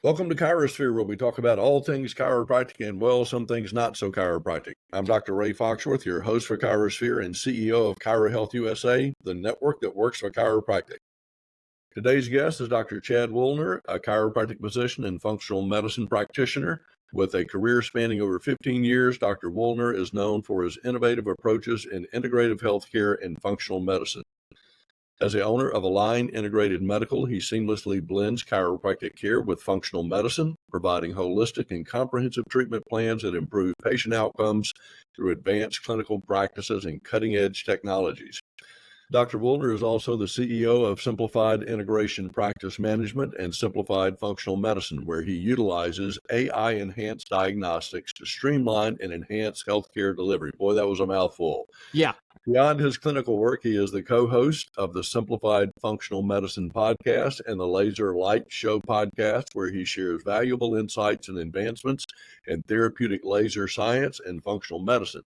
Welcome to ChiroSphere, where we talk about all things chiropractic and, well, some things not so chiropractic. I'm Dr. Ray Foxworth, your host for ChiroSphere and CEO of ChiroHealth USA, the network that works for chiropractic. Today's guest is Dr. Chad Woolner, a chiropractic physician and functional medicine practitioner. With a career spanning over 15 years, Dr. Woolner is known for his innovative approaches in integrative healthcare and functional medicine. As the owner of Align Integrated Medical, he seamlessly blends chiropractic care with functional medicine, providing holistic and comprehensive treatment plans that improve patient outcomes through advanced clinical practices and cutting-edge technologies. Dr. Woolner is also the CEO of Simplified Integration Practice Management and Simplified Functional Medicine, where he utilizes AI-enhanced diagnostics to streamline and enhance healthcare delivery. Boy, that was a mouthful. Yeah. Beyond his clinical work, he is the co-host of the Simplified Functional Medicine podcast and the Laser Light Show podcast, where he shares valuable insights and advancements in therapeutic laser science and functional medicine.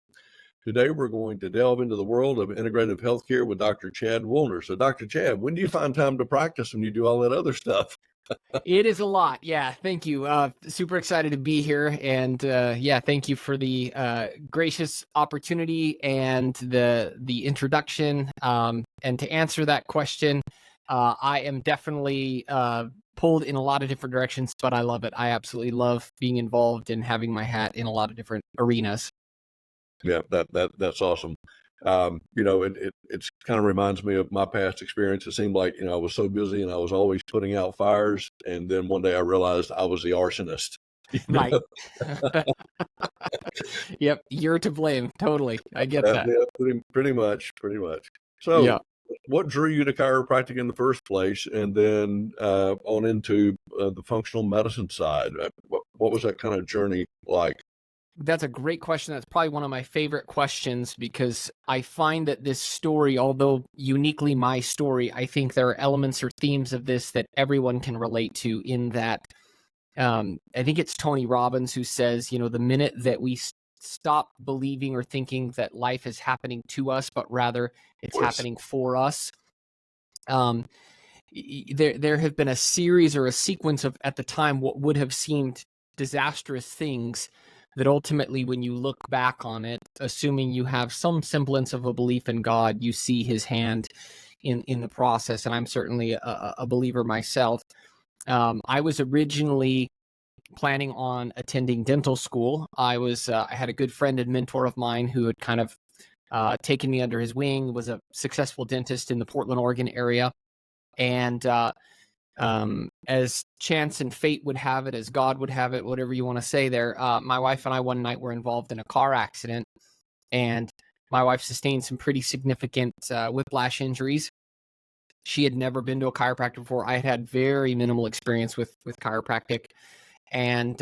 Today, we're going to delve into the world of integrative healthcare with Dr. Chad Woolner. So, Dr. Chad, when do you find time to practice when you do all that other stuff? It is a lot. Yeah. Thank you. Super excited to be here. And thank you for the gracious opportunity and the introduction. And to answer that question, I am definitely pulled in a lot of different directions, but I love it. I absolutely love being involved and having my hat in a lot of different arenas. Yeah, that's awesome. It kind of reminds me of my past experience. It seemed like, I was so busy and I was always putting out fires. And then one day I realized I was the arsonist. Right. Yep. You're to blame. Totally. I get that. Yeah, pretty much. So Yeah. what drew you to chiropractic in the first place, and then on into the functional medicine side? What was that kind of journey like? That's a great question. That's probably one of my favorite questions because I find that this story, although uniquely my story, I think there are elements or themes of this that everyone can relate to in that. I think it's Tony Robbins who says, the minute that we stop believing or thinking that life is happening to us, but rather it's happening for us. There have been a series or a sequence of, at the time, what would have seemed disastrous things that ultimately, when you look back on it, assuming you have some semblance of a belief in God, you see his hand in the process. And I'm certainly a believer myself. I was originally planning on attending dental school. I had a good friend and mentor of mine who had kind of taken me under his wing, was a successful dentist in the Portland, Oregon area. And as chance and fate would have it, as God would have it, whatever you want to say there, my wife and I one night were involved in a car accident, and my wife sustained some pretty significant whiplash injuries. She had never been to a chiropractor before. I had very minimal experience with chiropractic, and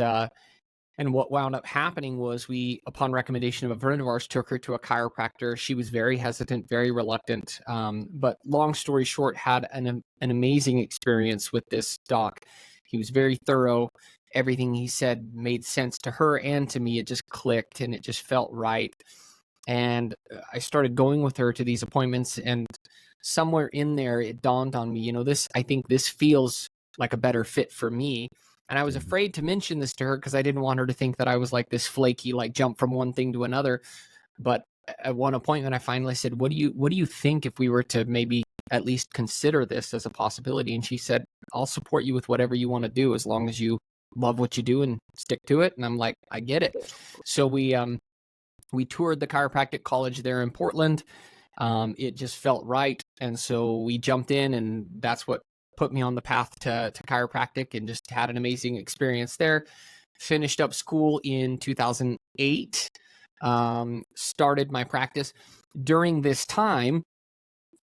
what wound up happening was we, upon recommendation of a friend of ours, took her to a chiropractor. She was very hesitant, very reluctant. But long story short, had an amazing experience with this doc. He was very thorough. Everything he said made sense to her and to me. It just clicked and it just felt right. And I started going with her to these appointments, and somewhere in there, it dawned on me, I think this feels like a better fit for me. And I was afraid to mention this to her because I didn't want her to think that I was like this flaky, like jump from one thing to another. But at one appointment, I finally said, what do you think if we were to maybe at least consider this as a possibility? And she said, I'll support you with whatever you want to do as long as you love what you do and stick to it. And I'm like, I get it. So we toured the chiropractic college there in Portland. It just felt right. And so we jumped in, and that's what put me on the path to chiropractic, and just had an amazing experience there. Finished up school in 2008, started my practice. During this time,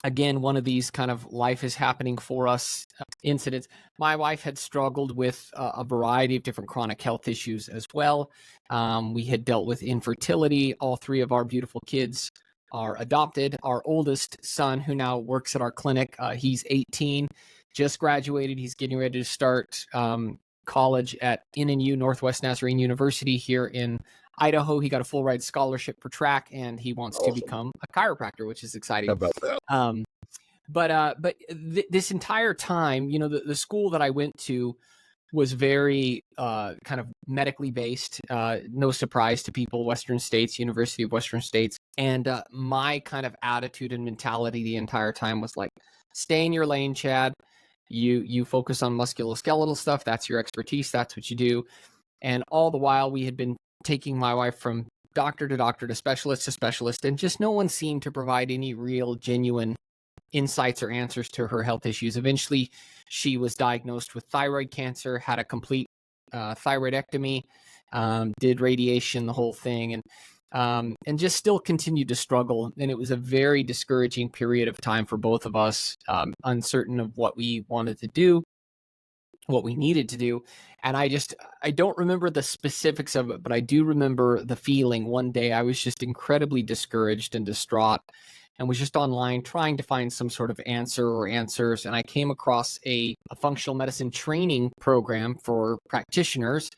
again, one of these kind of life is happening for us incidents. My wife had struggled with a variety of different chronic health issues as well. We had dealt with infertility. All three of our beautiful kids are adopted. Our oldest son, who now works at our clinic, he's 18. Just graduated. He's getting ready to start college at NNU, Northwest Nazarene University here in Idaho. He got a full ride scholarship for track, and he wants to become a chiropractor, which is exciting. How about that? But this entire time, the school that I went to was very kind of medically based. No surprise to people, Western States, University of Western States. And my kind of attitude and mentality the entire time was like, stay in your lane, Chad. You focus on musculoskeletal stuff. That's your expertise. That's what you do. And all the while, we had been taking my wife from doctor to specialist, and just no one seemed to provide any real, genuine insights or answers to her health issues. Eventually, she was diagnosed with thyroid cancer, had a complete thyroidectomy, did radiation, the whole thing, and just still continued to struggle. And it was a very discouraging period of time for both of us, uncertain of what we wanted to do, what we needed to do. And I don't remember the specifics of it, but I do remember the feeling. One day I was just incredibly discouraged and distraught, and was just online trying to find some sort of answer or answers. And I came across a functional medicine training program for practitioners.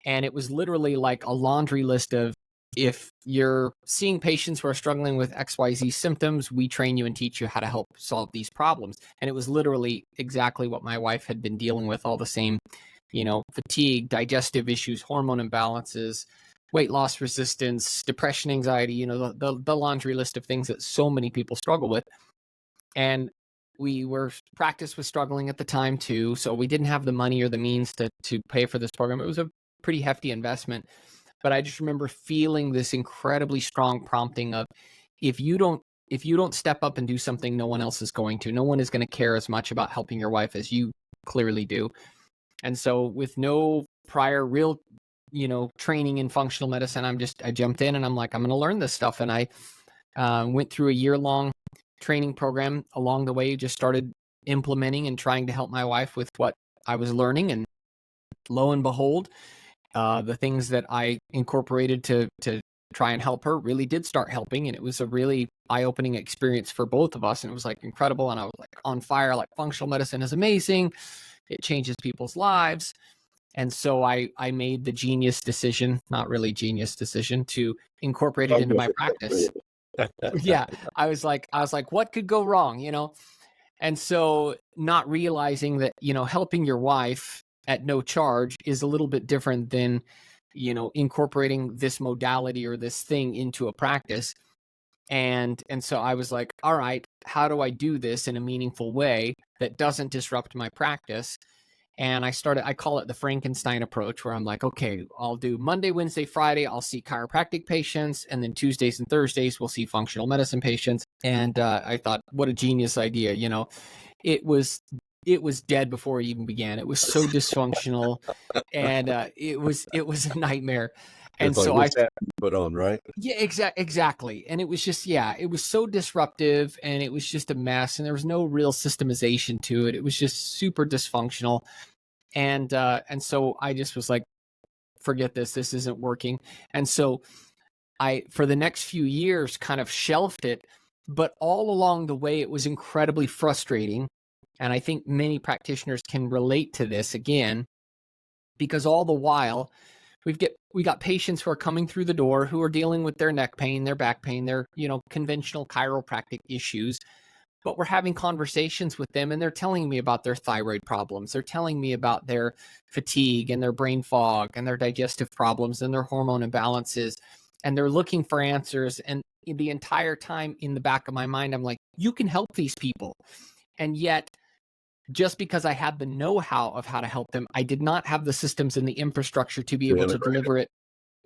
And it was literally like a laundry list of, if you're seeing patients who are struggling with XYZ symptoms, we train you and teach you how to help solve these problems. And it was literally exactly what my wife had been dealing with, all the same, fatigue, digestive issues, hormone imbalances, weight loss resistance, depression, anxiety, the laundry list of things that so many people struggle with. And practice was struggling at the time too. So we didn't have the money or the means to pay for this program. It was a pretty hefty investment. But I just remember feeling this incredibly strong prompting of, if you don't step up and do something, no one else is going to. No one is going to care as much about helping your wife as you clearly do. And so with no prior real, training in functional medicine, I jumped in and I'm like, I'm going to learn this stuff. And I went through a year-long training program. Along the way, just started implementing and trying to help my wife with what I was learning. And lo and behold, the things that I incorporated to try and help her really did start helping. And it was a really eye-opening experience for both of us. And it was like incredible. And I was like on fire, like functional medicine is amazing. It changes people's lives. And so I made the genius decision, not really genius decision, to incorporate it into my practice. Yeah. I was like, what could go wrong, And so not realizing that, helping your wife at no charge is a little bit different than, incorporating this modality or this thing into a practice. And so I was like, all right, how do I do this in a meaningful way that doesn't disrupt my practice? And I call it the Frankenstein approach, where I'm like, okay, I'll do Monday, Wednesday, Friday, I'll see chiropractic patients. And then Tuesdays and Thursdays, we'll see functional medicine patients. And I thought, what a genius idea. It was dead before it even began. It was so dysfunctional, and it was a nightmare. And so I put on, right? Yeah, exactly. And it was just, it was so disruptive, and it was just a mess, and there was no real systemization to it. It was just super dysfunctional. And so I just was like, forget this. This isn't working. And so I, for the next few years, kind of shelved it. But all along the way, it was incredibly frustrating. And I think many practitioners can relate to this again, because all the while we got patients who are coming through the door who are dealing with their neck pain, their back pain, their, conventional chiropractic issues. But we're having conversations with them, and they're telling me about their thyroid problems. They're telling me about their fatigue and their brain fog and their digestive problems and their hormone imbalances. And they're looking for answers. And the entire time in the back of my mind, I'm like, you can help these people. And yet, just because I had the know-how of how to help them, I did not have the systems and the infrastructure to be able to deliver it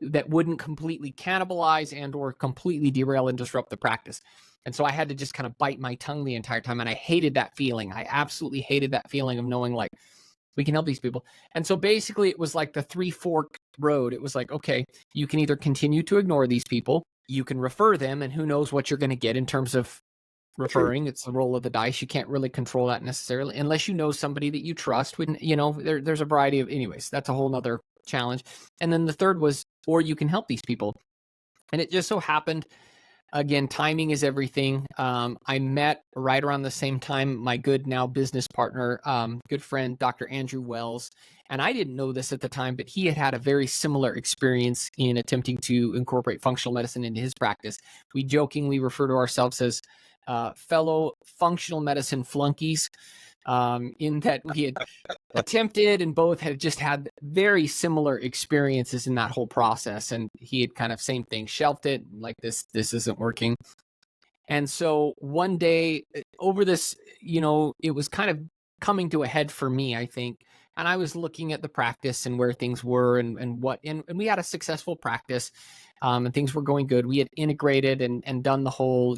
that wouldn't completely cannibalize and or completely derail and disrupt the practice. And so I had to just kind of bite my tongue the entire time. And I hated that feeling. I absolutely hated that feeling of knowing like, we can help these people. And so basically it was like the 3-fork road. It was like, okay, you can either continue to ignore these people, you can refer them, and who knows what you're going to get in terms of referring. True. It's the roll of the dice. You can't really control that necessarily unless you know somebody that you trust. There's a variety of, anyways, that's a whole nother challenge. And then the third was, or you can help these people. And it just so happened, again, timing is everything. I met right around the same time my good now business partner, good friend, Dr. Andrew Wells. And I didn't know this at the time, but he had had a very similar experience in attempting to incorporate functional medicine into his practice. We jokingly refer to ourselves as fellow functional medicine flunkies. in that we had attempted and both had just had very similar experiences in that whole process. And he had kind of same thing, shelved it, like this isn't working. And so one day over this, it was kind of coming to a head for me, I think. And I was looking at the practice and where things were and we had a successful practice, and things were going good. We had integrated and done the whole,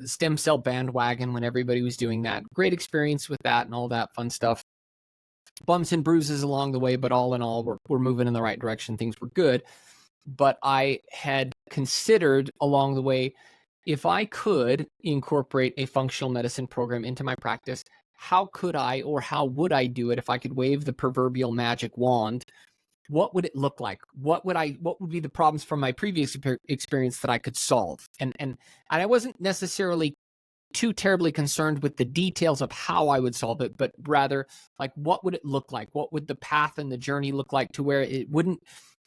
stem cell bandwagon when everybody was doing that. Great experience with that and all that fun stuff. Bumps and bruises along the way, but all in all, we're moving in the right direction. Things were good. But I had considered along the way, if I could incorporate a functional medicine program into my practice, how could I, or how would I do it if I could wave the proverbial magic wand? What would it look like? What would be the problems from my previous experience that I could solve? And I wasn't necessarily too terribly concerned with the details of how I would solve it, but rather like, what would it look like? What would the path and the journey look like to where it wouldn't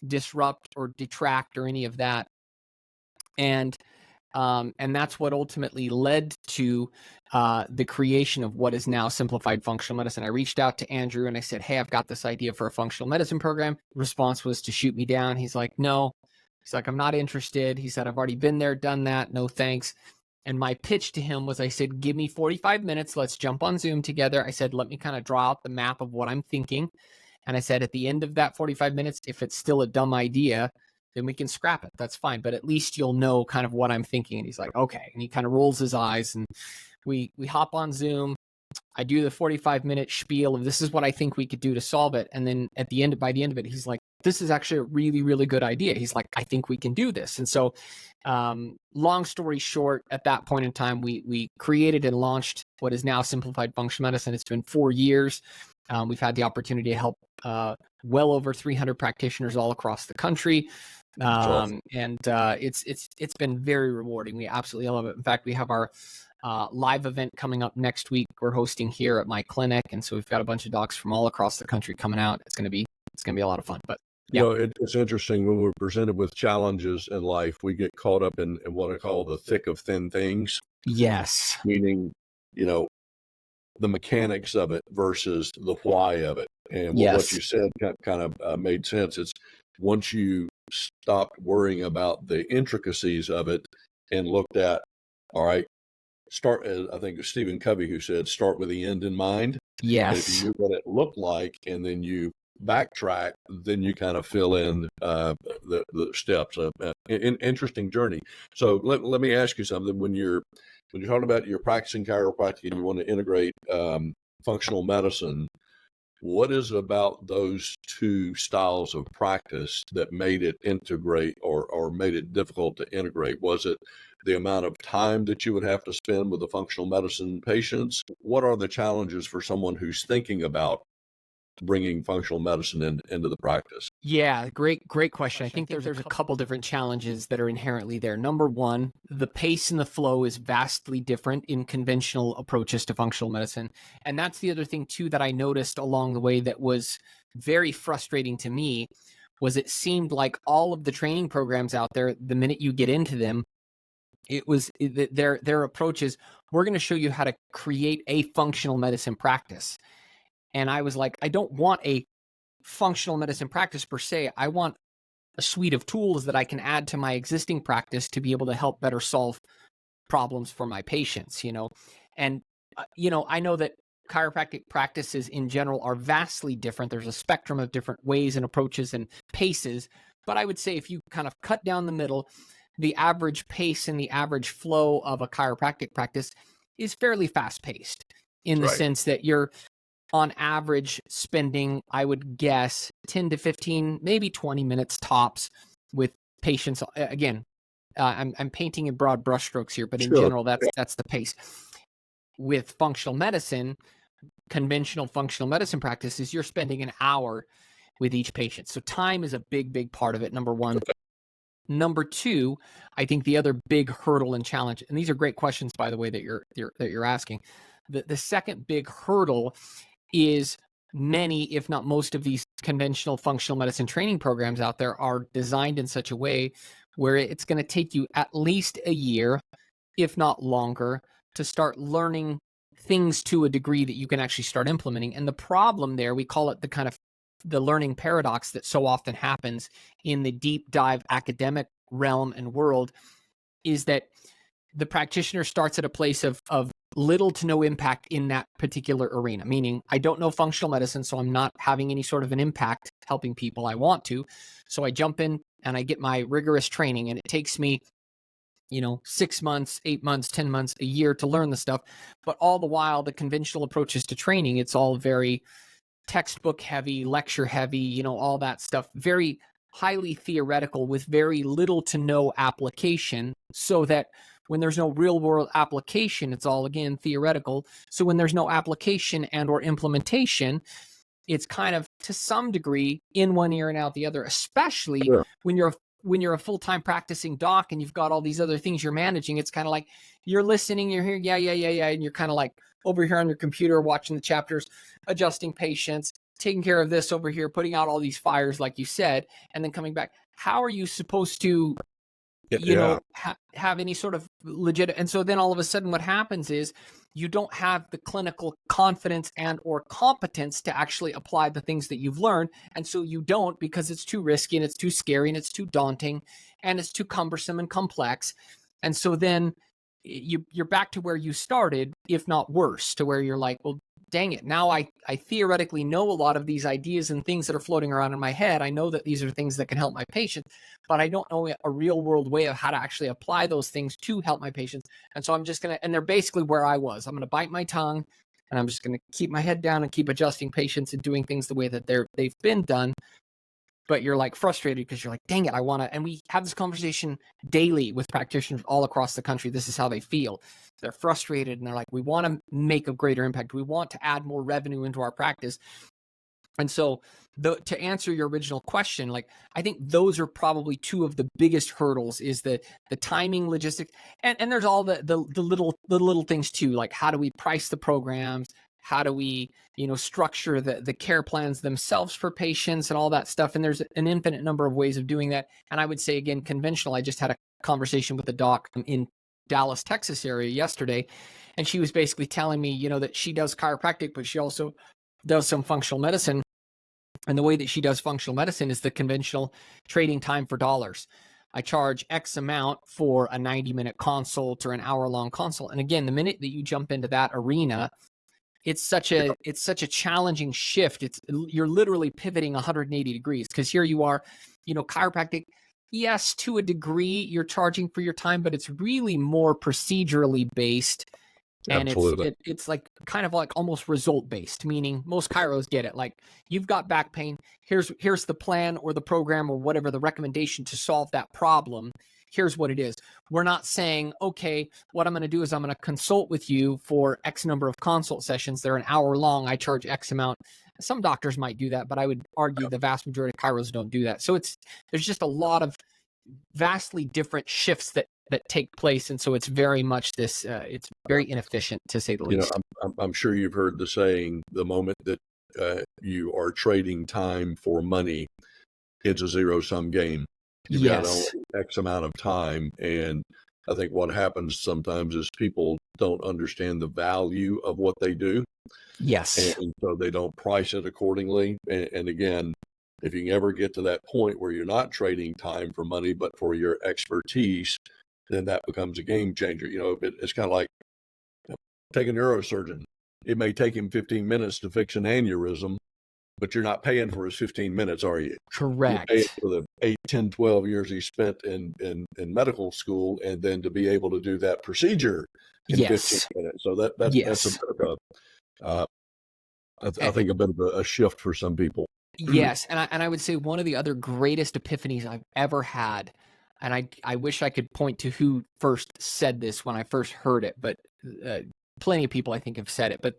disrupt or detract or any of that? And that's what ultimately led to the creation of what is now Simplified Functional Medicine. I reached out to Andrew and I said, hey, I've got this idea for a functional medicine program. Response was to shoot me down. He's like, no. He's like, I'm not interested. He said, I've already been there, done that. No, thanks. And my pitch to him was, I said, give me 45 minutes. Let's jump on Zoom together. I said, let me kind of draw out the map of what I'm thinking. And I said, at the end of that 45 minutes, if it's still a dumb idea, then we can scrap it. That's fine. But at least you'll know kind of what I'm thinking. And he's like, okay. And he kind of rolls his eyes and we hop on Zoom. I do the 45-minute spiel of this is what I think we could do to solve it. And then by the end of it, he's like, this is actually a really, really good idea. He's like, I think we can do this. And so long story short, at that point in time, we created and launched what is now Simplified Functional Medicine. It's been 4 years. We've had the opportunity to help well over 300 practitioners all across the country. It's been very rewarding. We absolutely love it. In fact, we have our live event coming up next week. We're hosting here at my clinic, and so we've got a bunch of docs from all across the country coming out. It's gonna be a lot of fun. But yeah, it's interesting when we're presented with challenges in life, we get caught up in what I call the thick of thin things. Yes, meaning the mechanics of it versus the why of it. And what you said kind of made sense. It's once you stopped worrying about the intricacies of it and looked at, all right, I think it was Stephen Covey who said, start with the end in mind. Yes. If you knew what it looked like and then you backtrack, then you kind of fill in the steps. An interesting journey. So let me ask you something. When you're talking about you're practicing chiropractic and you want to integrate functional medicine, what is it about those two styles of practice that made it integrate or made it difficult to integrate? Was it the amount of time that you would have to spend with the functional medicine patients? What are the challenges for someone who's thinking about bringing functional medicine into the practice? Yeah, great question. I think there's a couple different challenges that are inherently there. Number one, the pace and the flow is vastly different in conventional approaches to functional medicine. And that's the other thing too that I noticed along the way that was very frustrating to me, was it seemed like all of the training programs out there, the minute you get into them, their approach is, we're going to show you how to create a functional medicine practice. And I was like, I don't want a functional medicine practice per se. I want a suite of tools that I can add to my existing practice to be able to help better solve problems for my patients, And, I know that chiropractic practices in general are vastly different. There's a spectrum of different ways and approaches and paces. But I would say if you kind of cut down the middle, the average pace and the average flow of a chiropractic practice is fairly fast paced in the sense that you're on average spending, I would guess, 10 to 15, maybe 20 minutes tops with patients. Again, I'm painting in broad brushstrokes here, but in general, that's the pace. With functional medicine, conventional functional medicine practices, you're spending an hour with each patient. So time is a big, big part of it, number one. Number two, I think the other big hurdle and challenge, and these are great questions, by the way, that you're asking. The second big hurdle is many, if not most of these conventional functional medicine training programs out there are designed in such a way where it's going to take you at least a year, if not longer, to start learning things to a degree that you can actually start implementing. And the problem there, we call it the kind of the learning paradox that so often happens in the deep dive academic realm and world, is that the practitioner starts at a place of little to no impact in that particular arena, meaning I don't know functional medicine, so I'm not having any sort of an impact helping people. I want to. So I jump in and I get my rigorous training, and it takes me 6 months, 8 months, 10 months, a year to learn the stuff. But all the while, the conventional approaches to training, it's all very textbook heavy, lecture heavy, all that stuff, very highly theoretical with very little to no application, so that when there's no real world application, it's all again theoretical. So when there's no application and or implementation, it's kind of to some degree in one ear and out the other, especially when you're a full-time practicing doc and you've got all these other things you're managing. It's kind of like you're listening, you're here, yeah, and you're kind of like over here on your computer watching the chapters, adjusting patients, taking care of this over here, putting out all these fires like you said, and then coming back. How are you supposed to have any sort of legit? And so then all of a sudden what happens is you don't have the clinical confidence and or competence to actually apply the things that you've learned. And so you don't, because it's too risky and it's too scary and it's too daunting and it's too cumbersome and complex. And so then you're back to where you started, if not worse, to where you're like, well, dang it, now I theoretically know a lot of these ideas and things that are floating around in my head. I know that these are things that can help my patients, but I don't know a real world way of how to actually apply those things to help my patients. And so I'm just going to, and they're basically where I was. I'm going to bite my tongue and I'm just going to keep my head down and keep adjusting patients and doing things the way that they've been done. But you're like frustrated because you're like, dang it, I want to. And we have this conversation daily with practitioners all across the country. This is how they feel. They're frustrated and they're like, we want to make a greater impact. We want to add more revenue into our practice. And so to answer your original question, like, I think those are probably two of the biggest hurdles, is the timing, logistics, and there's all the little things too, like how do we price the programs? How do we, structure the care plans themselves for patients and all that stuff? And there's an infinite number of ways of doing that. And I would say, again, conventional. I just had a conversation with a doc in Dallas, Texas area yesterday, and she was basically telling me, that she does chiropractic, but she also does some functional medicine. And the way that she does functional medicine is the conventional trading time for dollars. I charge X amount for a 90-minute consult or an hour-long consult. And again, the minute that you jump into that arena, it's such a challenging shift. You're literally pivoting 180 degrees, because here you are, chiropractic. Yes, to a degree, you're charging for your time, but it's really more procedurally based. And it's like kind of like almost result based, meaning most chiros get it. Like, you've got back pain. Here's the plan or the program or whatever the recommendation to solve that problem. Here's what it is. We're not saying, okay, what I'm going to do is I'm going to consult with you for X number of consult sessions. They're an hour long. I charge X amount. Some doctors might do that, but I would argue the vast majority of chiros don't do that. So there's just a lot of vastly different shifts that take place. And so it's very much this, it's very inefficient, to say the least. I'm sure you've heard the saying, the moment that you are trading time for money, it's a zero-sum game. You've got only X amount of time. And I think what happens sometimes is people don't understand the value of what they do. Yes. And so they don't price it accordingly. And again, if you can ever get to that point where you're not trading time for money, but for your expertise, then that becomes a game changer. It's kind of like, take a neurosurgeon. It may take him 15 minutes to fix an aneurysm, but you're not paying for his 15 minutes, are you? Correct. You're paying for the 8, 10, 12 years he spent in medical school, and then to be able to do that procedure in 15 minutes. So that's a bit of I think a bit of a shift for some people. Yes. And I would say one of the other greatest epiphanies I've ever had, and I wish I could point to who first said this when I first heard it, but plenty of people I think have said it. But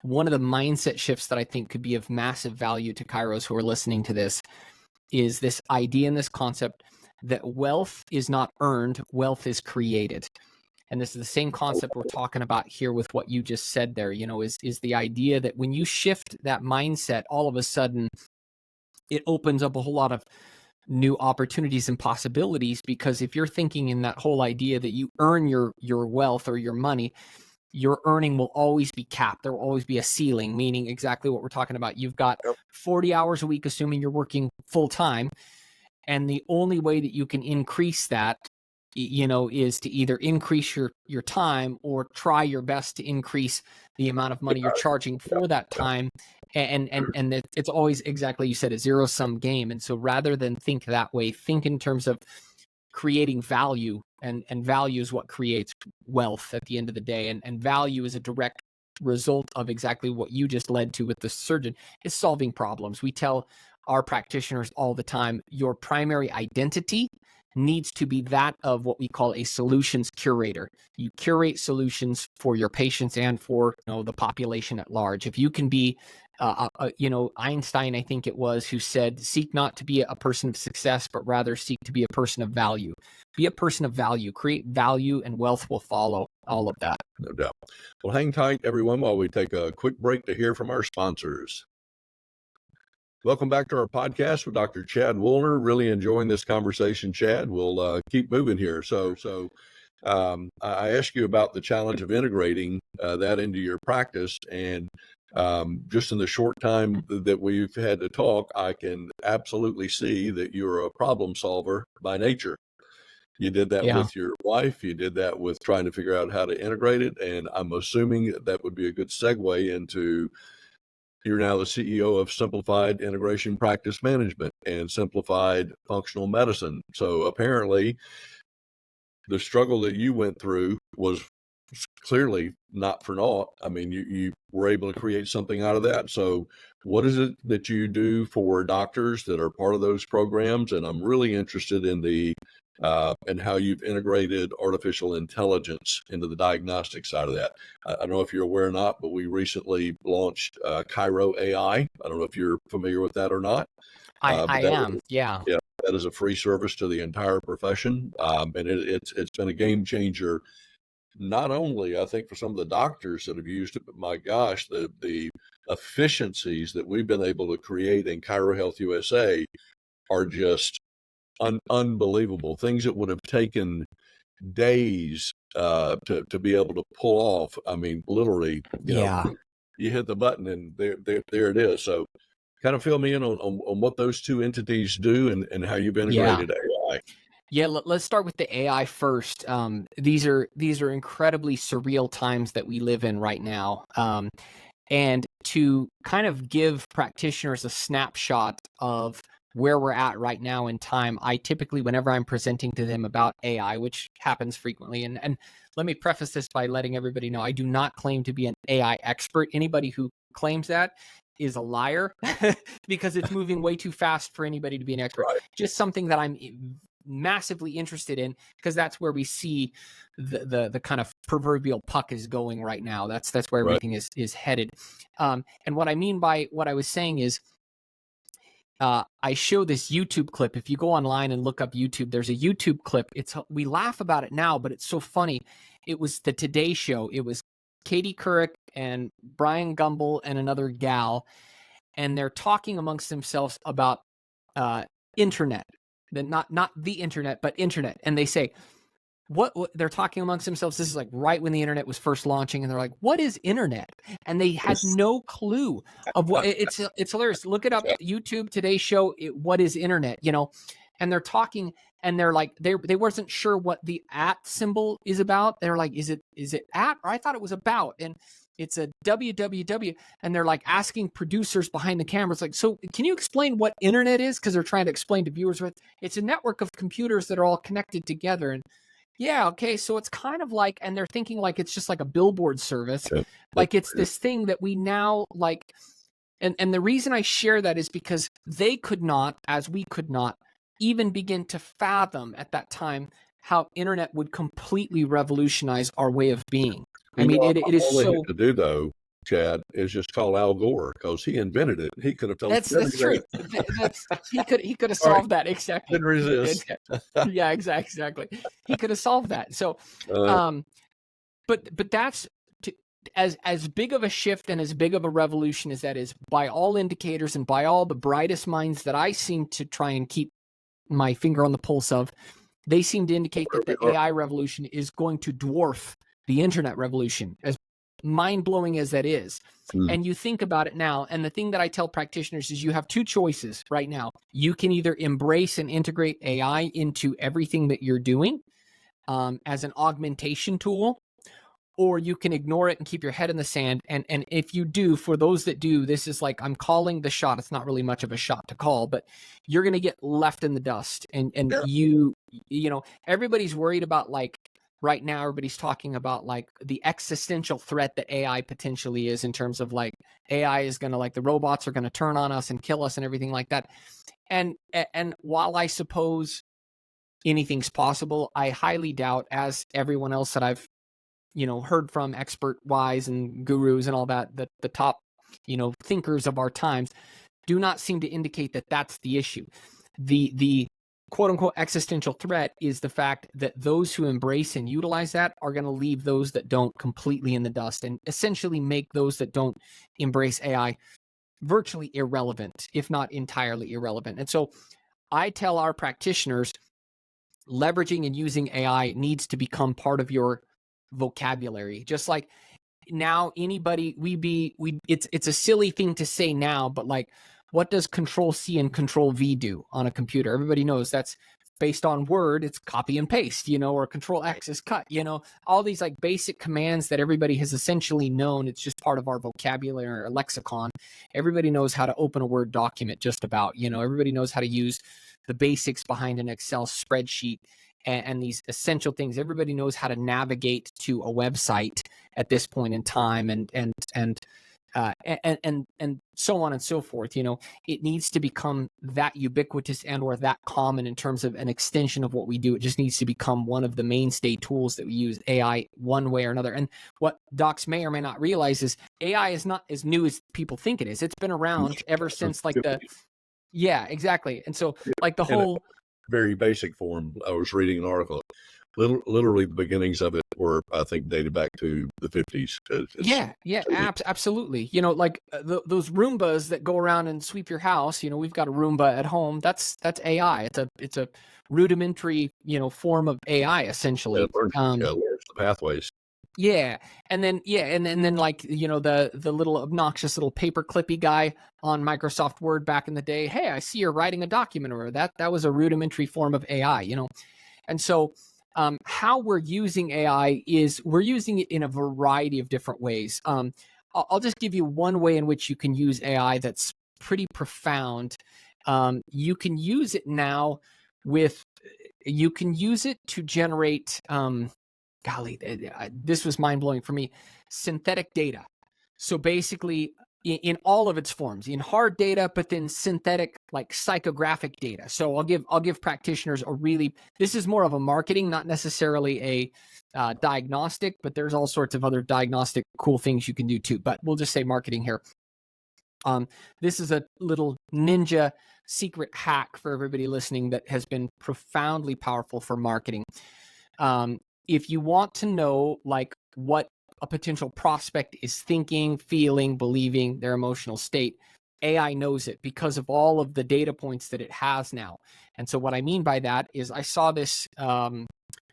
one of the mindset shifts that I think could be of massive value to chiros who are listening to this is this idea and this concept that wealth is not earned, wealth is created. And this is the same concept we're talking about here with what you just said there, is the idea that when you shift that mindset, all of a sudden it opens up a whole lot of new opportunities and possibilities. Because if you're thinking in that whole idea that you earn your wealth or your money, your earning will always be capped. There will always be a ceiling, meaning exactly what we're talking about. You've got 40 hours a week, assuming you're working full time. And the only way that you can increase that, is to either increase your time or try your best to increase the amount of money you're charging for that time. And it's always exactly, you said, a zero-sum game. And so rather than think that way, think in terms of creating value, and value is what creates wealth at the end of the day. And value is a direct result of exactly what you just led to with the surgeon, is solving problems. We tell our practitioners all the time, your primary identity needs to be that of what we call a solutions curator. You curate solutions for your patients and for the population at large. If you can be, Einstein, I think it was, who said, seek not to be a person of success, but rather seek to be a person of value. Be a person of value, create value, and wealth will follow all of that. No doubt. Well, hang tight, everyone, while we take a quick break to hear from our sponsors. Welcome back to our podcast with Dr. Chad Woolner. Really enjoying this conversation, Chad. We'll keep moving here. So I asked you about the challenge of integrating that into your practice, and just in the short time that we've had to talk, I can absolutely see that you're a problem solver by nature. You did that with your wife. You did that with trying to figure out how to integrate it. And I'm assuming that would be a good segue into, you're now the CEO of Simplified Integration Practice Management and Simplified Functional Medicine. So apparently the struggle that you went through was clearly not for naught. I mean, you were able to create something out of that. So what is it that you do for doctors that are part of those programs? And I'm really interested in and how you've integrated artificial intelligence into the diagnostic side of that. I don't know if you're aware or not, but we recently launched Chiro AI. I don't know if you're familiar with that or not. I am. Yeah. That is a free service to the entire profession. And it's been a game changer, not only, I think, for some of the doctors that have used it, but my gosh, the efficiencies that we've been able to create in Chiro Health USA are just unbelievable. Things that would have taken days to be able to pull off. I mean, literally, you hit the button and there it is. So kind of fill me in on what those two entities do and how you've integrated AI. Yeah, let's start with the AI first. These are incredibly surreal times that we live in right now. And to kind of give practitioners a snapshot of where we're at right now in time, I typically, whenever I'm presenting to them about AI, which happens frequently, and let me preface this by letting everybody know, I do not claim to be an AI expert. Anybody who claims that is a liar because it's moving way too fast for anybody to be an expert. Right. Just something that I'm massively interested in, because that's where we see the kind of proverbial puck is going right now. That's where everything is headed. And what I mean by what I was saying is, I show this YouTube clip. If you go online and look up YouTube, there's a YouTube clip. We laugh about it now, but it's so funny. It was the Today Show. It was Katie Couric and Brian Gumbel and another gal, and they're talking amongst themselves about internet. Not the internet, but internet. And they say, what they're talking amongst themselves. This is like right when the internet was first launching, and they're like, what is internet? And they had no clue of what it's hilarious. Look it up, YouTube Today Show, what is internet, and they're talking, and they're like, they wasn't sure what the @ symbol is about. They're like, is it @ or I thought it was about, and it's a www, and they're like asking producers behind the cameras, like, so can you explain what internet is? Because they're trying to explain to viewers it's a network of computers that are all connected together. And yeah, okay, so it's kind of like, and they're thinking like it's just like a billboard service, like it's this thing that we now like, and the reason I share that is because they could not, as we could not, even begin to fathom at that time how internet would completely revolutionize our way of being. I mean, it is so. All they had to do, though, Chad, is just call Al Gore, because he invented it. He could have told that's true. He could have solved that, exactly. Couldn't resist. Yeah, exactly. He could have solved that. So, but that's as big of a shift and as big of a revolution as that is, by all indicators and by all the brightest minds that I seem to try and keep my finger on the pulse of, they seem to indicate that the AI revolution is going to dwarf the internet revolution as mind-blowing as that is, Mm. and you think about it now, and the thing that I tell practitioners is you have two choices right now. You can either embrace and integrate AI into everything that you're doing as an augmentation tool, or you can ignore it and keep your head in the sand. And if you do, for those that do, this is like, I'm calling the shot. It's not really much of a shot to call, but you're going to get left in the dust. And Yeah. you know, everybody's worried about, like, right now, everybody's talking about like the existential threat that AI potentially is, in terms of like AI is going to, like, the robots are going to turn on us and kill us and everything like that. And while I suppose anything's possible, I highly doubt, as everyone else that I've heard from, expert wise and gurus and all that, the top thinkers of our times do not seem to indicate that that's the issue. The quote unquote existential threat is the fact that those who embrace and utilize that are going to leave those that don't completely in the dust, and essentially make those that don't embrace AI virtually irrelevant, if not entirely irrelevant. And so I tell our practitioners, leveraging and using AI needs to become part of your vocabulary. Just like now, anybody, it's a silly thing to say now, but like, what does Control C and Control V do on a computer? Everybody knows that's based on Word. It's copy and paste, or Control X is cut, all these like basic commands that everybody has essentially known. It's just part of our vocabulary or lexicon. Everybody knows how to open a Word document, just about, everybody knows how to use the basics behind an Excel spreadsheet and these essential things. Everybody knows how to navigate to a website at this point in time, and so on and so forth. It needs to become that ubiquitous and or that common in terms of an extension of what we do. It just needs to become one of the mainstay tools that we use, AI, one way or another. And what docs may or may not realize is AI is not as new as people think it is. It's been around ever since like yeah, exactly. And so like the whole very basic form. I was reading an article. Literally, the beginnings of it were, I think, dated back to the 50s. Absolutely. Like those Roombas that go around and sweep your house. We've got a Roomba at home. That's AI. It's a rudimentary form of AI, essentially. It learns the pathways. Yeah, and then like the little obnoxious little paper clippy guy on Microsoft Word back in the day. Hey, I see you're writing a document, or that was a rudimentary form of AI. And so how we're using AI is we're using it in a variety of different ways. I'll just give you one way in which you can use AI that's pretty profound. You can use it now you can use it to generate, golly, this was mind-blowing for me, synthetic data. So basically, in all of its forms, in hard data, but then synthetic, like psychographic data. So I'll give practitioners this is more of a marketing, not necessarily a diagnostic, but there's all sorts of other diagnostic cool things you can do too. But we'll just say marketing here. This is a little ninja secret hack for everybody listening that has been profoundly powerful for marketing. If you want to know like what a potential prospect is thinking, feeling, believing, their emotional state, AI knows it because of all of the data points that it has now. And so what I mean by that is I saw this,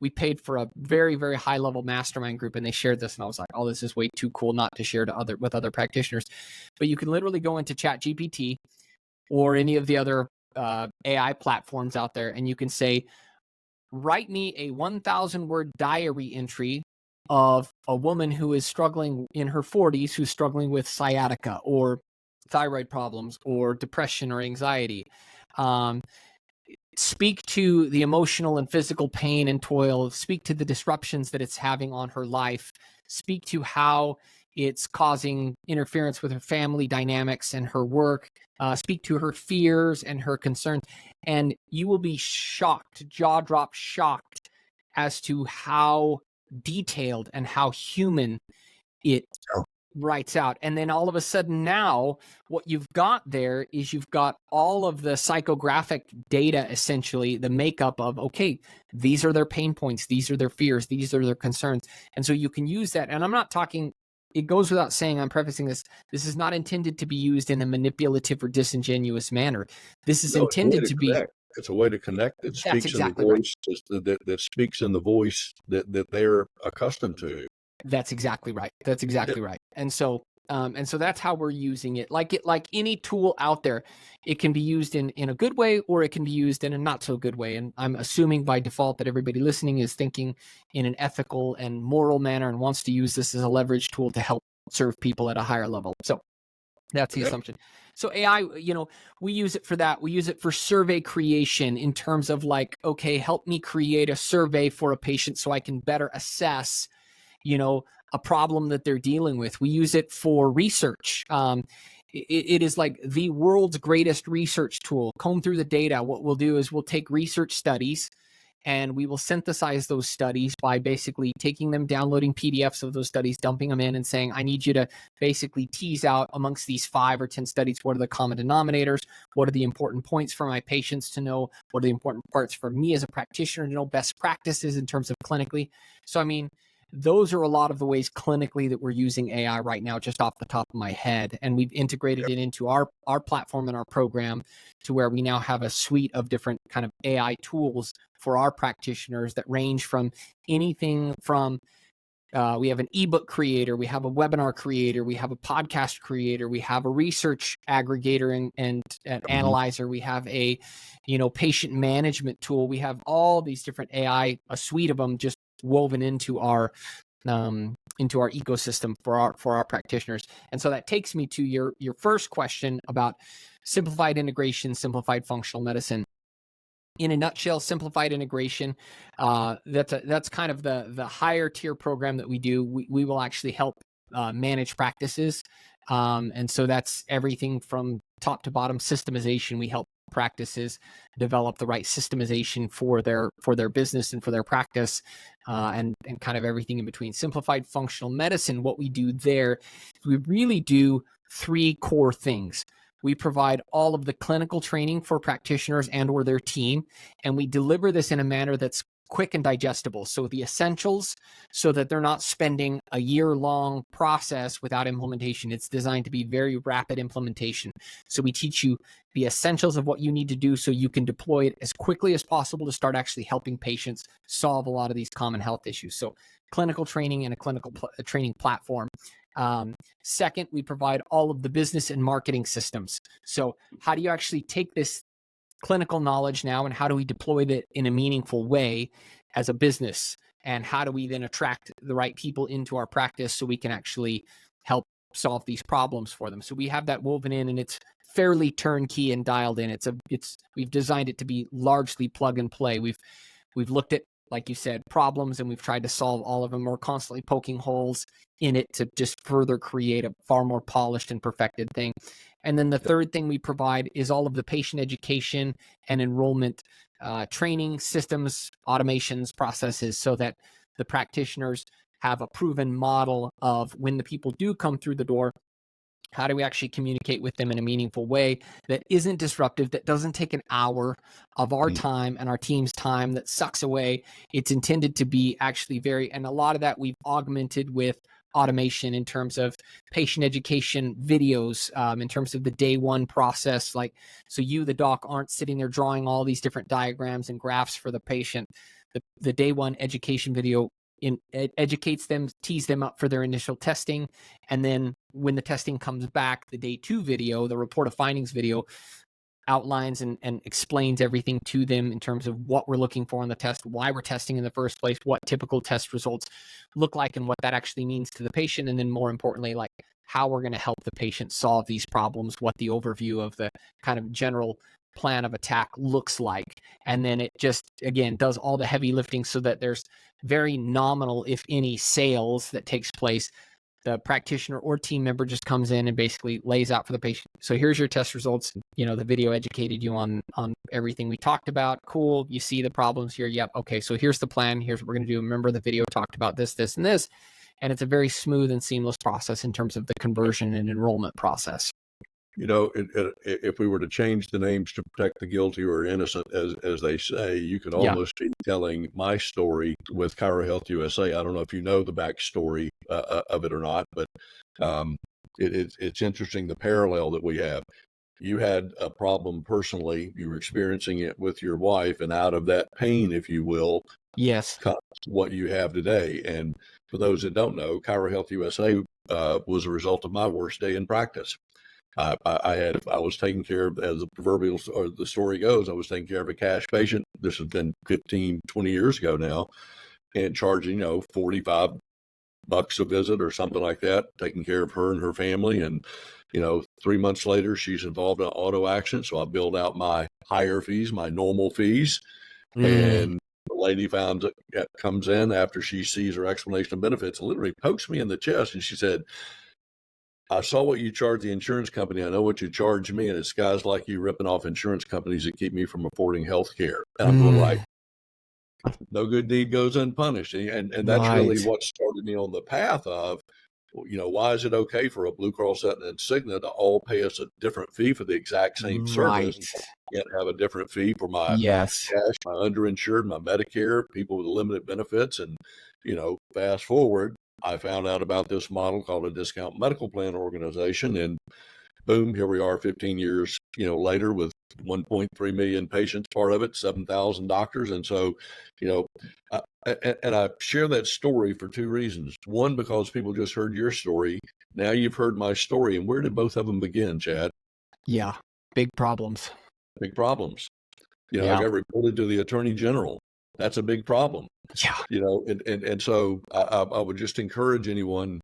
we paid for a very, very high level mastermind group, and they shared this, and I was like, oh, this is way too cool not to share with other practitioners. But you can literally go into ChatGPT or any of the other AI platforms out there, and you can say, write me a 1,000 word diary entry of a woman who is struggling in her 40s, who's struggling with sciatica or thyroid problems or depression or anxiety. Speak to the emotional and physical pain and toil. Speak to the disruptions that it's having on her life. Speak to how it's causing interference with her family dynamics and her work. Speak to her fears and her concerns. And you will be shocked, jaw drop shocked, as to how detailed and how human it writes out. And then all of a sudden now what you've got there is you've got all of the psychographic data, essentially the makeup of, okay, these are their pain points, these are their fears, these are their concerns. And so you can use that. And I'm not talking, it goes without saying, I'm prefacing this is not intended to be used in a manipulative or disingenuous manner. This is intended to be, it's a way to connect that speaks exactly in the voice that speaks in the voice that they're accustomed to. That's exactly right. That's exactly right. And so that's how we're using it. Like any tool out there, it can be used in a good way, or it can be used in a not so good way. And I'm assuming by default that everybody listening is thinking in an ethical and moral manner and wants to use this as a leverage tool to help serve people at a higher level. So that's the Yep. assumption. So AI, we use it for that. We use it for survey creation in terms of like, okay, help me create a survey for a patient so I can better assess, a problem that they're dealing with. We use it for research. It is like the world's greatest research tool. Comb through the data. What we'll do is we'll take research studies and we will synthesize those studies by basically taking them, downloading PDFs of those studies, dumping them in and saying, I need you to basically tease out amongst these 5 or 10 studies, what are the common denominators? What are the important points for my patients to know? What are the important parts for me as a practitioner to know? Best practices in terms of clinically. So, I mean, those are a lot of the ways clinically that we're using AI right now, just off the top of my head. And we've integrated it into our platform and our program to where we now have a suite of different kind of AI tools for our practitioners that range from anything from we have an ebook creator, we have a webinar creator, we have a podcast creator, we have a research aggregator and analyzer, we have a patient management tool, we have all these different AI, a suite of them just woven into our ecosystem for our practitioners. And so that takes me to your first question about simplified integration, simplified functional medicine. In a nutshell, simplified integration, that's kind of the higher tier program that we do. We will actually help manage practices. And so that's everything from top to bottom systemization. We help practices develop the right systemization for their business and for their practice, and kind of everything in between. Simplified functional medicine, what we do there, we really do 3 core things. We provide all of the clinical training for practitioners and or their team, and we deliver this in a manner that's quick and digestible. So the essentials, so that they're not spending a year-long process without implementation. It's designed to be very rapid implementation. So we teach you the essentials of what you need to do so you can deploy it as quickly as possible to start actually helping patients solve a lot of these common health issues. So clinical training and a clinical training platform. Second, we provide all of the business and marketing systems. So how do you actually take this clinical knowledge now and how do we deploy it in a meaningful way as a business? And how do we then attract the right people into our practice so we can actually help solve these problems for them? So we have that woven in, and it's fairly turnkey and dialed in. We've designed it to be largely plug and play. We've looked at, like you said, problems, and we've tried to solve all of them. We're constantly poking holes in it to just further create a far more polished and perfected thing. And then the third thing we provide is all of the patient education and enrollment training systems, automations, processes, so that the practitioners have a proven model of when the people do come through the door, how do we actually communicate with them in a meaningful way that isn't disruptive, that doesn't take an hour of our time and our team's time, that sucks away. It's intended to be actually and a lot of that we've augmented with automation in terms of patient education videos, in terms of the day one process. Like, so you, the doc, aren't sitting there drawing all these different diagrams and graphs for the patient. The day one education video it educates them, tees them up for their initial testing. And then when the testing comes back, the day 2 video, the report of findings video, outlines and explains everything to them in terms of what we're looking for on the test, why we're testing in the first place, what typical test results look like, and what that actually means to the patient. And then more importantly, like how we're going to help the patient solve these problems, what the overview of the kind of general plan of attack looks like. And then it just, again, does all the heavy lifting so that there's very nominal, if any, sales that takes place. The practitioner or team member just comes in and basically lays out for the patient. So here's your test results. The video educated you on everything we talked about. Cool. You see the problems here. Yep. Okay. So here's the plan. Here's what we're going to do. Remember, the video talked about this, this, and this. And it's a very smooth and seamless process in terms of the conversion and enrollment process. If we were to change the names to protect the guilty or innocent, as they say, you could almost be telling my story with Chiro Health USA. I don't know if you know the backstory of it or not, but it's interesting, the parallel that we have. You had a problem personally, you were experiencing it with your wife, and out of that pain, if you will, Yes. what you have today. And for those that don't know, Chiro Health USA was a result of my worst day in practice. I was taking care of, as the proverbial or the story goes, I was taking care of a cash patient. This has been 15, 20 years ago now, and charging, $45 a visit or something like that, taking care of her and her family. And, 3 months later, she's involved in an auto accident. So I billed out my higher fees, my normal fees. Mm. And the lady comes in after she sees her explanation of benefits, and literally pokes me in the chest. And she said, I saw what you charged the insurance company. I know what you charge me. And it's guys like you ripping off insurance companies that keep me from affording health care. And I'm going like, Mm. no good deed goes unpunished. And that's really Right. what started me on the path of, why is it okay for a Blue Cross, Aetna, and Cigna to all pay us a different fee for the exact same service? Right. And I can't have a different fee for my Yes. cash, my underinsured, my Medicare, people with limited benefits. And, fast forward, I found out about this model called a discount medical plan organization. And boom, here we are 15 years, later with 1.3 million patients, part of it, 7,000 doctors. And so, you know, and I share that story for two reasons. One, because people just heard your story. Now you've heard my story. And where did both of them begin, Chad? Yeah. Big problems. Big problems. I Yeah. got reported to the Attorney General. That's a big problem. Yeah. And so I would just encourage anyone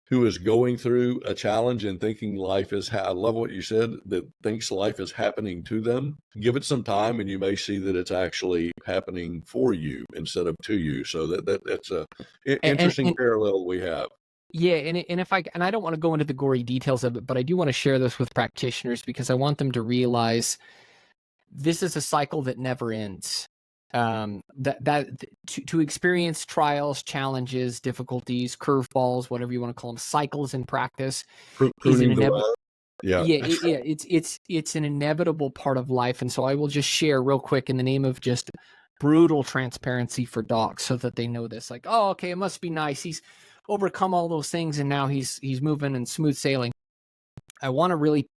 who is going through a challenge and thinking life is, I love what you said, that thinks life is happening to them. Give it some time and you may see that it's actually happening for you instead of to you. So that's a interesting And parallel we have. yeah, and if I don't want to go into the gory details of it, but I do want to share this with practitioners because I want them to realize this is a cycle that never ends. To experience trials, challenges, difficulties, curveballs, whatever you want to call them, cycles in practice is an Pruning the inevitable. rug. Yeah. Yeah, it's an inevitable part of life, and so I will just share real quick in the name of just brutal transparency for docs, so that they know this. Like, oh, okay, it must be nice. He's overcome all those things, and now he's moving and smooth sailing. I want to really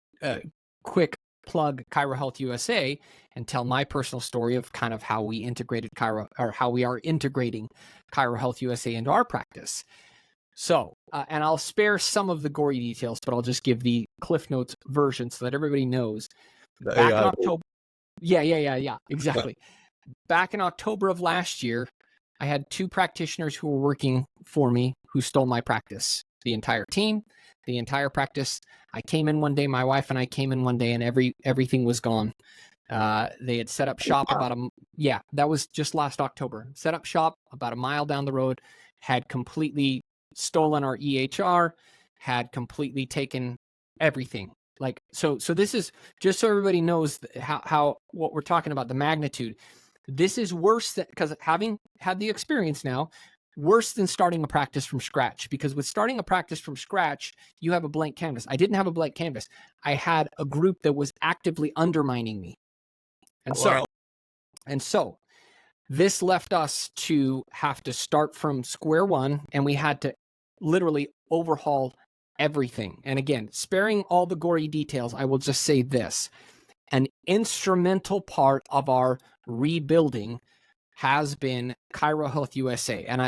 quick plug Chiro Health USA and tell my personal story of kind of how we integrated Chiro, or how we are integrating Chiro Health USA into our practice. So, and I'll spare some of the gory details, but I'll just give the Cliff Notes version so that everybody knows. The Back in AI. October, yeah, exactly. Back in October of last year, I had two practitioners who were working for me who stole my practice. The entire team, the entire practice. I came in one day, my wife and I came in one day, and everything was gone. They had set up shop that was just last October. Set up shop about a mile down the road, had completely stolen our EHR, had completely taken everything. Like, so this is just so everybody knows how what we're talking about, the magnitude. This is worse than, because having had the experience now, worse than starting a practice from scratch. Because with starting a practice from scratch, you have a blank canvas. I didn't have a blank canvas. I had a group that was actively undermining me. And so this left us to have to start from square one, and we had to literally overhaul everything. And again, sparing all the gory details, I will just say this. An instrumental part of our rebuilding has been Chiro Health USA. And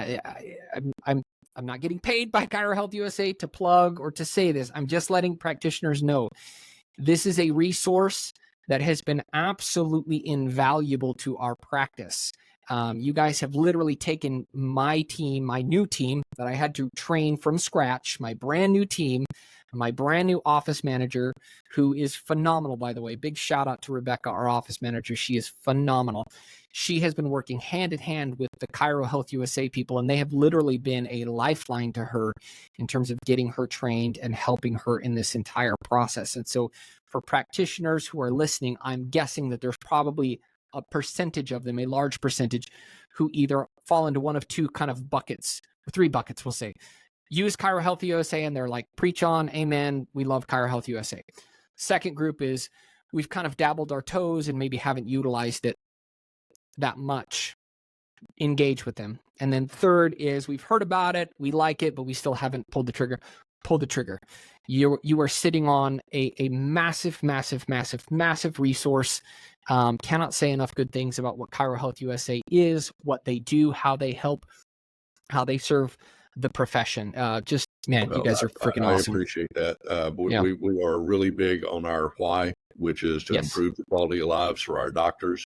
I'm not getting paid by Chiro Health USA to plug or to say this. I'm just letting practitioners know this is a resource that has been absolutely invaluable to our practice. You guys have literally taken my team, my new team that I had to train from scratch, my brand new team, my brand new office manager, who is phenomenal, by the way. Big shout out to Rebecca, our office manager. She is phenomenal. She has been working hand in hand with the Chiro Health USA people, and they have literally been a lifeline to her in terms of getting her trained and helping her in this entire process. And so for practitioners who are listening, I'm guessing that there's probably a percentage of them, a large percentage, who either fall into one of two kind of buckets, or three buckets, we'll say. Use Chiro Health USA and they're like, preach on, amen, we love Chiro Health USA. Second group is we've kind of dabbled our toes and maybe haven't utilized it that much. Engage with them. And then third is we've heard about it, we like it, but we still haven't pulled the trigger. Pull the trigger. you are sitting on a massive resource. Cannot say enough good things about what Chiro Health USA is, what they do, how they help, how they serve the profession. Just, man, you Well, guys are freaking I awesome. appreciate that. Yeah. We are really big on our why, which is to Yes. improve the quality of lives for our doctors,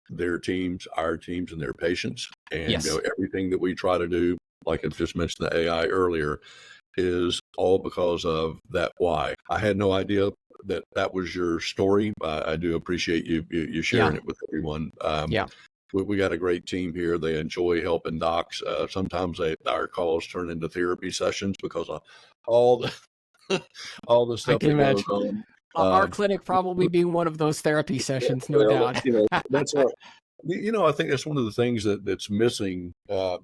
their teams, our teams, and their patients. And Yes. everything that we try to do, like I just mentioned the AI earlier, is all because of that why. I had no idea that was your story. I do appreciate you sharing it with everyone. Yeah. We got a great team here. They enjoy helping docs. Sometimes our calls turn into therapy sessions because of all the all the I stuff can that goes imagine. on. Our clinic probably being one of those therapy sessions, no Well, doubt. that's our. I think that's one of the things that's missing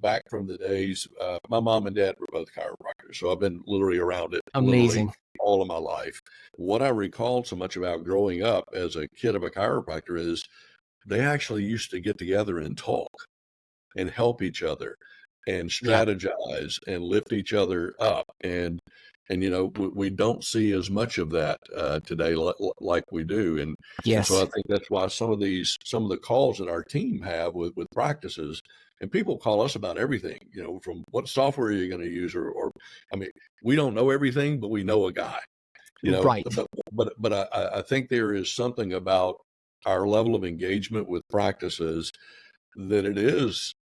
back from the days. My mom and dad were both chiropractors, so I've been literally around it literally Amazing. all of my life. What I recall so much about growing up as a kid of a chiropractor is they actually used to get together and talk and help each other and Yeah. strategize and lift each other up. And we don't see as much of that today like we do. And so I Yes. think that's why some of the calls that our team have with practices, and people call us about everything, from what software are you going to use, or I mean, we don't know everything, but we know a guy, Right. but I think there is something about our level of engagement with practices that it is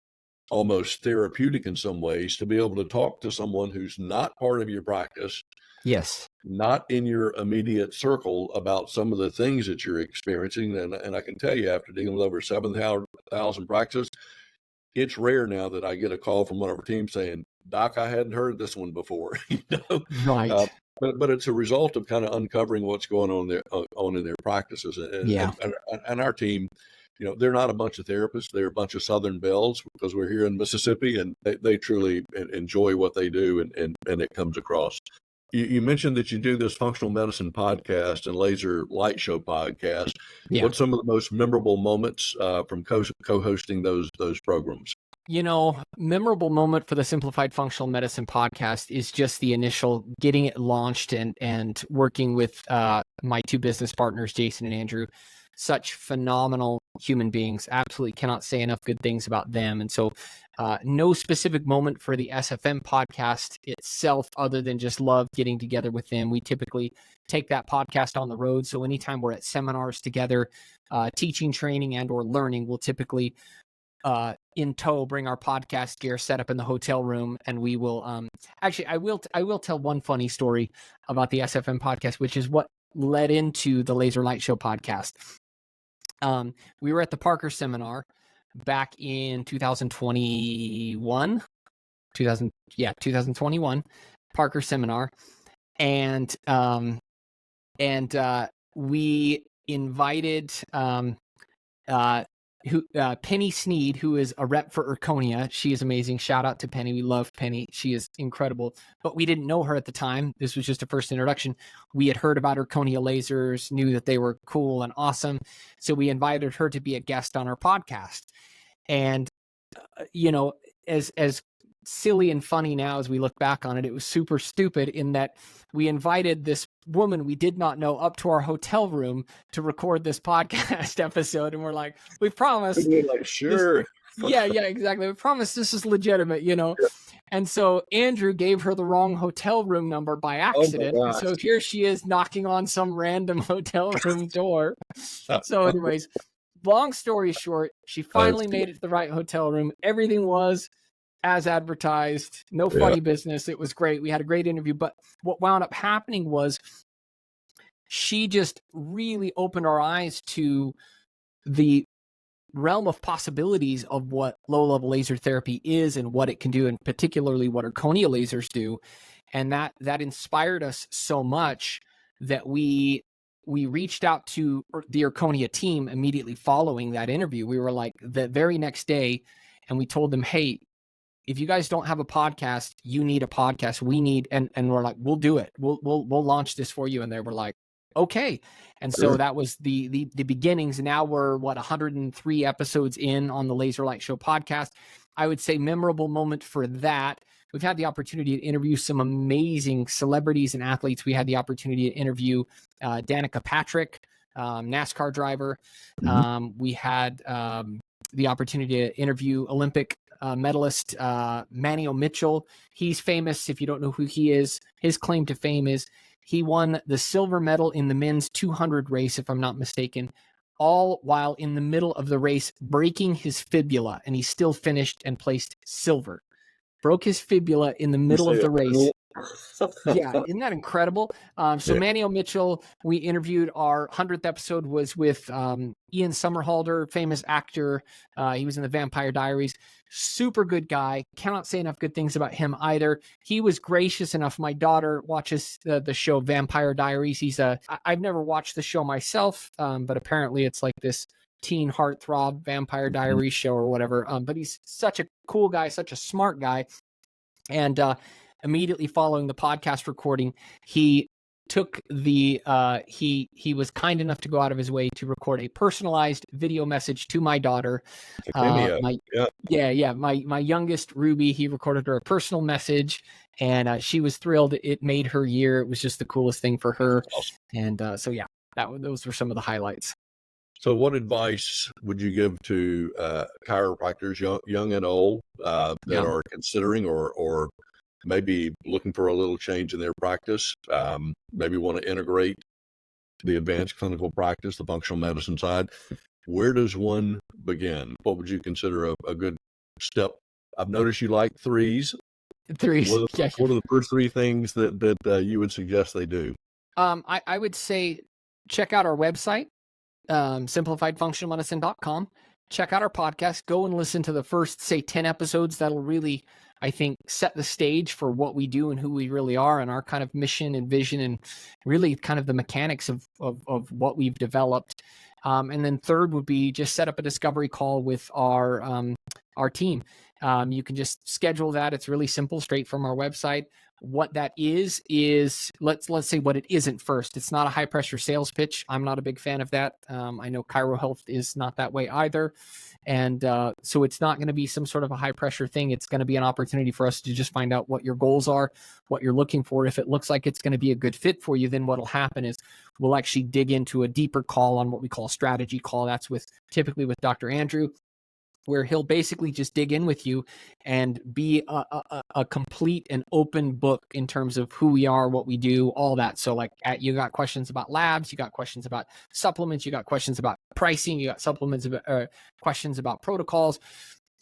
almost therapeutic in some ways to be able to talk to someone who's not part of your practice, Yes. not in your immediate circle, about some of the things that you're experiencing. And I can tell you, after dealing with over 7,000 practices, it's rare now that I get a call from one of our teams saying, "Doc, I hadn't heard this one before." Right. But it's a result of kind of uncovering what's going on there on in their practices. And, Yeah. and and our team, they're not a bunch of therapists. They're a bunch of Southern belles because we're here in Mississippi, and they truly enjoy what they do, and it comes across. You mentioned that you do this functional medicine podcast and laser light show podcast. Yeah. What's some of the most memorable moments from co-hosting those programs? Memorable moment for the Simplified Functional Medicine podcast is just the initial getting it launched and working with my two business partners, Jason and Andrew. Such phenomenal human beings. Absolutely cannot say enough good things about them. And so no specific moment for the SFM podcast itself other than just love getting together with them. We typically take that podcast on the road. So anytime we're at seminars together, teaching, training, and or learning, we'll typically in tow bring our podcast gear set up in the hotel room, and we will actually I will tell one funny story about the SFM podcast, which is what led into the Laser Light Show podcast. We were at the Parker seminar back in 2021 Parker seminar, and we invited Penny Sneed, who is a rep for Erconia. She is amazing. Shout out to Penny. We love Penny. She is incredible. But we didn't know her at the time. This was just a first introduction. We had heard about Erconia lasers, knew that they were cool and awesome. So we invited her to be a guest on our podcast. And, as silly and funny now as we look back on it, it was super stupid in that we invited this woman we did not know up to our hotel room to record this podcast episode, and we're like, we promise, like, sure. yeah, exactly, we promise this is legitimate, And so Andrew gave her the wrong hotel room number by accident. Oh, so here she is knocking on some random hotel room door. So anyways, long story short, she finally made it to the right hotel room. Everything was as advertised, no funny business. It was great. We had a great interview, but what wound up happening was she just really opened our eyes to the realm of possibilities of what low-level laser therapy is and what it can do, and particularly what Erconia lasers do. And that inspired us so much that we reached out to the Erconia team immediately following that interview. We were like, the very next day, and we told them, hey, if you guys don't have a podcast, you need a podcast. We need, and we're like, we'll do it. We'll launch this for you. And they were like, okay. And so that was the beginnings. Now we're 103 episodes in on the Laser Light Show podcast. I would say memorable moment for that we've had the opportunity to interview some amazing celebrities and athletes. We had the opportunity to interview Danica Patrick, NASCAR driver. We had the opportunity to interview Olympic medalist Manio Mitchell. He's famous. If you don't know who he is, his claim to fame is he won the silver medal in the men's 200 race, if I'm not mistaken, all while in the middle of the race breaking his fibula, and he still finished and placed silver. Broke his fibula in the middle of the race. Yeah, isn't that incredible? So Manio Mitchell, we interviewed. Our 100th episode was with Ian Somerhalder, famous actor. He was in the Vampire Diaries. Super good guy. Cannot say enough good things about him either. He was gracious enough. My daughter watches the show Vampire Diaries. I've never watched the show myself, but apparently it's like this teen heartthrob Vampire Diaries show or whatever. But he's such a cool guy, such a smart guy. And immediately following the podcast recording, he took the he was kind enough to go out of his way to record a personalized video message to my daughter. My youngest Ruby. He recorded her a personal message, and she was thrilled. It made her year. It was just the coolest thing for her. Awesome. And so yeah, those were some of the highlights. So what advice would you give to chiropractors, young and old, that are considering or maybe looking for a little change in their practice, maybe want to integrate the advanced clinical practice, the functional medicine side? Where does one begin? What would you consider a good step? I've noticed you like threes. Threes. What are the first three things that you would suggest they do? I would say check out our website, simplifiedfunctionalmedicine.com. Check out our podcast. Go and listen to the first, say, 10 episodes. That'll really, I think, set the stage for what we do and who we really are and our kind of mission and vision and really kind of the mechanics of what we've developed. And then third would be just set up a discovery call with our team. You can just schedule that. It's really simple, straight from our website. What that is let's say what it isn't first. It's not a high pressure sales pitch. I'm not a big fan of that. I know Chiro Health is not that way either. And so it's not going to be some sort of a high pressure thing. It's going to be an opportunity for us to just find out what your goals are, what you're looking for. If it looks like it's going to be a good fit for you, then what'll happen is we'll actually dig into a deeper call on what we call a strategy call. That's typically with Dr. Andrew, where he'll basically just dig in with you and be a complete and open book in terms of who we are, what we do, all that. So like you got questions about labs, you got questions about supplements, you got questions about pricing, you got questions about protocols.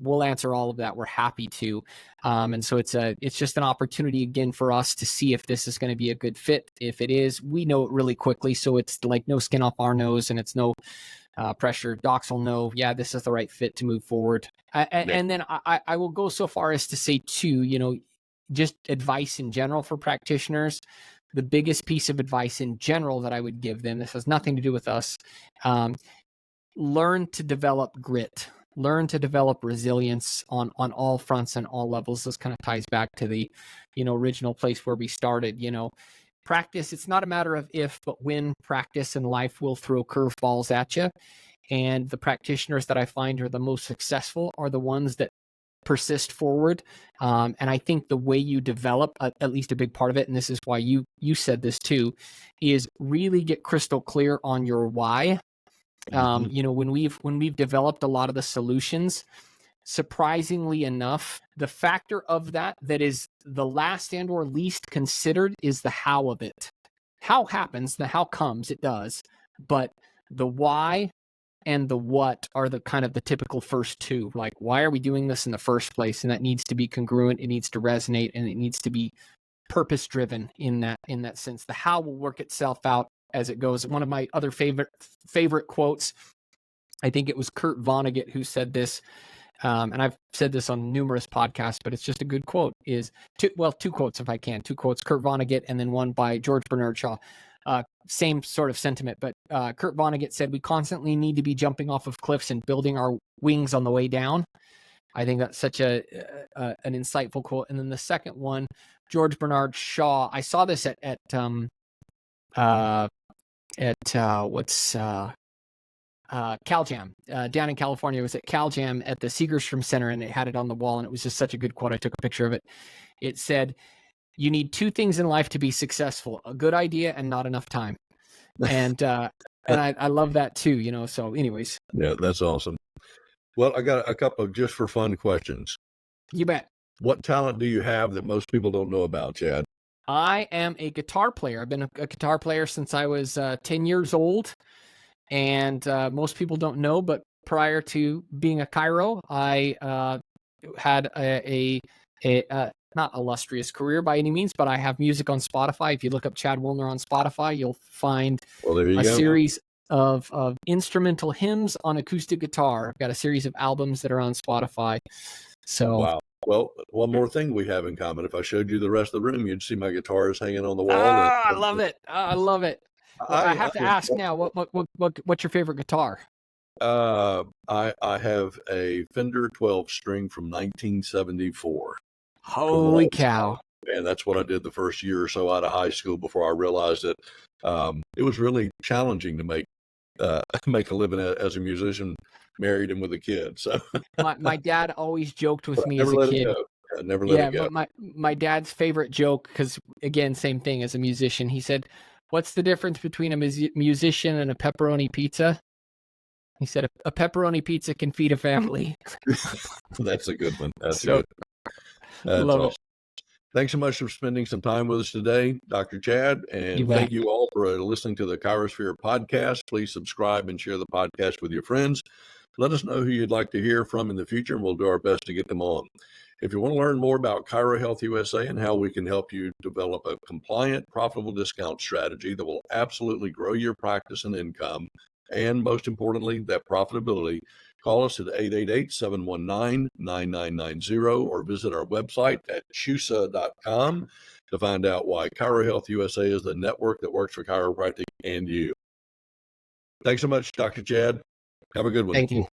We'll answer all of that. We're happy to. And so it's just an opportunity again for us to see if this is going to be a good fit. If it is, we know it really quickly. So it's like no skin off our nose and it's no pressure. Docs will know, yeah, this is the right fit to move forward. And then I will go so far as to say too, just advice in general for practitioners. The biggest piece of advice in general that I would give them, this has nothing to do with us, learn to develop grit. Learn to develop resilience on all fronts and all levels. This kind of ties back to the, original place where we started. Practice, it's not a matter of if, but when. Practice and life will throw curveballs at you. And the practitioners that I find are the most successful are the ones that persist forward. And I think the way you develop, at least a big part of it, and this is why you said this too, is really get crystal clear on your why. When we've developed a lot of the solutions, surprisingly enough, the factor of that is the last and or least considered is the how of it. How happens, the how comes, it does, but the why and the what are the kind of the typical first two. Like, why are we doing this in the first place? And that needs to be congruent, it needs to resonate, and it needs to be purpose driven in that sense. The how will work itself out as it goes. One of my other favorite quotes, I think it was Kurt Vonnegut who said this, and I've said this on numerous podcasts, but it's just a good quote, is two quotes if I can. Two quotes, Kurt Vonnegut and then one by George Bernard Shaw. Same sort of sentiment, but Kurt Vonnegut said, we constantly need to be jumping off of cliffs and building our wings on the way down. I think that's such an insightful quote. And then the second one, George Bernard Shaw, I saw this at CalJam down in California. It was at CalJam at the Segerstrom Center, and it had it on the wall, and it was just such a good quote. I took a picture of it. it said, you need two things in life to be successful: a good idea and not enough time. And I love that too, so anyways. Yeah, that's awesome. Well, I got a couple of just for fun questions. You bet. What talent do you have that most people don't know about, Chad? I am a guitar player. I've been a guitar player since I was 10 years old. And most people don't know, but prior to being a chiro, I had a not illustrious career by any means, but I have music on Spotify. If you look up Chad Woolner on Spotify, you'll find There you a go. series of instrumental hymns on acoustic guitar. I've got a series of albums that are on Spotify. So wow. Well, one more thing we have in common. If I showed you the rest of the room, you'd see my guitars hanging on the wall. I love it. I love it. Well, I have to ask now, what's your favorite guitar? I have a Fender 12 string from 1974. Holy cow. And that's what I did the first year or so out of high school before I realized that it was really challenging to make a living as a musician, married and with a kid. So my dad always joked with me as never a let kid. it go. I never let it go. But my dad's favorite joke, because again, same thing as a musician, he said, what's the difference between a musician and a pepperoni pizza? He said, a pepperoni pizza can feed a family. That's a good one. That's so, good. That's love awesome. it. Thanks so much for spending some time with us today, Dr. Chad. And thank you all for listening to the ChiroSphere podcast. Please subscribe and share the podcast with your friends. Let us know who you'd like to hear from in the future, and we'll do our best to get them on. If you want to learn more about Chiro Health USA and how we can help you develop a compliant, profitable discount strategy that will absolutely grow your practice and income, and most importantly, that profitability, call us at 888-719-9990 or visit our website at chusa.com to find out why Chiro Health USA is the network that works for chiropractic and you. Thanks so much, Dr. Chad. Have a good one. Thank you.